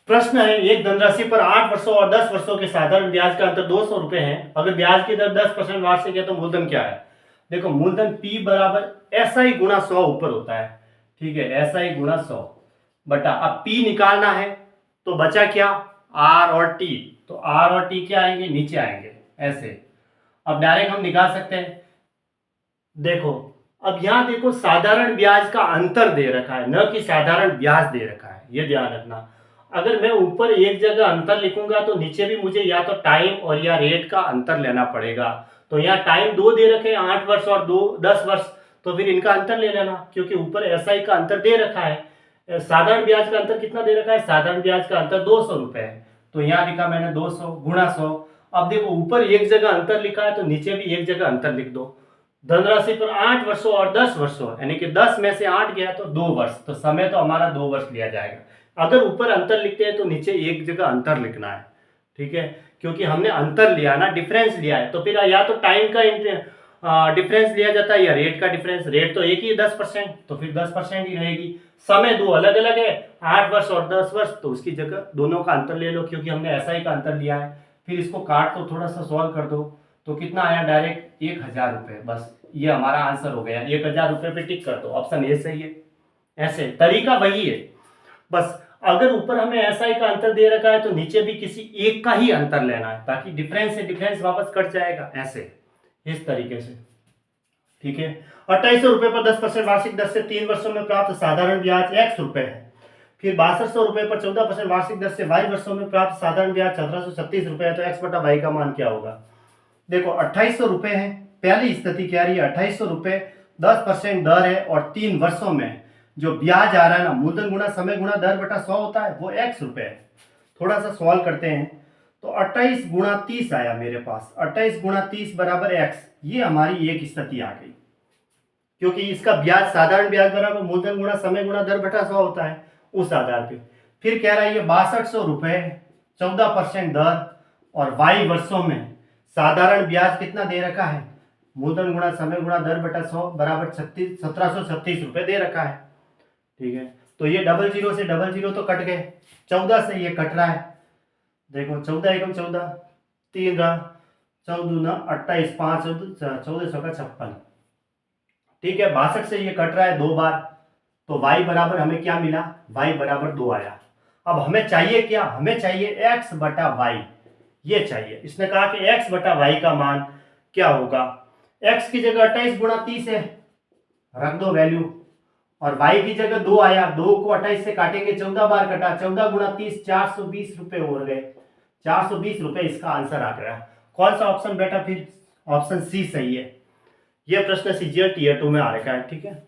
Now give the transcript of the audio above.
प्रश्न है, एक धनराशि पर 8 वर्षों और 10 वर्षों के साधारण ब्याज का अंतर 200 रुपए है। अगर ब्याज की दर 10% वार्षिक है तो मूलधन क्या है? देखो, मूलधन P बराबर SI गुणा 100 ऊपर होता है, ठीक है, SI गुणा 100 बटा, अब P निकालना है तो बचा क्या? R और T। तो R और T क्या आएंगे? नीचे आएंगे ऐसे। अब डायरेक्ट हम निकाल सकते हैं। देखो, अब यहां देखो, साधारण ब्याज का अंतर दे रखा है, न कि साधारण ब्याज दे रखा है, ये ध्यान रखना। अगर मैं ऊपर एक जगह अंतर लिखूंगा तो नीचे भी मुझे या तो टाइम और या रेट का अंतर लेना पड़ेगा। तो यहाँ टाइम 2 दे रखे हैं, 8 वर्ष और 10 वर्ष, तो फिर इनका अंतर ले लेना, क्योंकि ऊपर SI का अंतर दे रखा है। साधारण ब्याज का अंतर कितना दे रखा है? साधारण ब्याज का अंतर 200 रुपए है, तो यहाँ लिखा मैंने 200 गुणा 100। अब देखो, ऊपर एक जगह अंतर लिखा है तो नीचे भी एक जगह अंतर लिख दो। धनराशि पर 8 वर्षों और 10 वर्षों, यानी कि 10 में से 8 गया तो 2 वर्ष, तो समय तो हमारा 2 वर्ष लिया जाएगा। अगर ऊपर अंतर लिखते हैं तो नीचे एक जगह अंतर लिखना है, ठीक है, क्योंकि हमने अंतर लिया ना, डिफरेंस लिया है, तो फिर या तो टाइम का डिफरेंस लिया जाता है या रेट का डिफरेंस। रेट तो एक ही 10%, तो फिर 10% ही रहेगी। समय दो अलग अलग है, 8 वर्ष और 10 वर्ष, तो उसकी जगह दोनों का अंतर ले लो, क्योंकि हमने SI का अंतर लिया है। फिर इसको काट तो थोड़ा सा सॉल्व कर दो, तो कितना आया? डायरेक्ट 1000 रुपये। बस ये हमारा आंसर हो गया। 1000 रुपये पे टिक कर दो, ऑप्शन ए सही है। ऐसे तरीका वही है, बस अगर ऊपर हमें SI का अंतर दे रखा है तो नीचे भी किसी एक का ही अंतर लेना है, ताकि डिफरेंस से डिफरेंस वापस कट जाएगा, ऐसे इस तरीके से, ठीक है। 2800 रुपये पर 10% वार्षिक दर से 3 वर्षों में प्राप्त साधारण ब्याज X रुपए है। फिर 6200 रुपये पर 14% वार्षिक दर से Y वर्षों में प्राप्त साधारण ब्याज 1736 रुपये है, तो X बटा Y का मान क्या होगा? देखो, 2800 रुपये है, पहली स्थिति क्या रही है? 2800 रुपये 10% दर है और 3 वर्षों में जो ब्याज आ रहा है ना, मूलधन गुणा समय गुणा दर बटा 100 होता है, वो X रुपये है। थोड़ा सा सॉल्व करते हैं, तो 28 गुणा 30 आया मेरे पास। 28 गुणा 30 बराबर X, ये हमारी एक स्थिति आ गई, क्योंकि इसका ब्याज साधारण ब्याज बराबर मूलधन गुणा समय गुणा दर बटा 100 होता है, उस आधार पे। फिर कह रहा है ये 6200 रुपये 14% दर और Y वर्षों में साधारण ब्याज कितना दे रखा है? मूलधन गुणा समय गुणा दर बटा 100 बराबर 1736 रुपये दे रखा है, ठीक है। तो ये 00 से 00 तो कट गए, 14 से ये कट रहा है। देखो, 14 एकम 14, 3 रहा, 14 28, 5 1400 का 56, ठीक है। 62 से ये कट रहा है 2 बार, तो y बराबर हमें क्या मिला? y बराबर 2 आया। अब हमें चाहिए क्या? हमें चाहिए x बटा y, ये चाहिए। इसने कहा कि x बटा y का मान क्या होगा? x की जगह 28 गुणा 30 है, रख दो वैल्यू, और y की जगह 2 आया, 2 को 28 से काटेंगे, 14 बार कटा, 14 गुणा 30 420 रुपये हो गए, 420 रुपये इसका आंसर आ गया। कौन सा ऑप्शन बेटा? फिर ऑप्शन सी सही है। यह प्रश्न CGL Tier 2 में आ रखा है, ठीक है।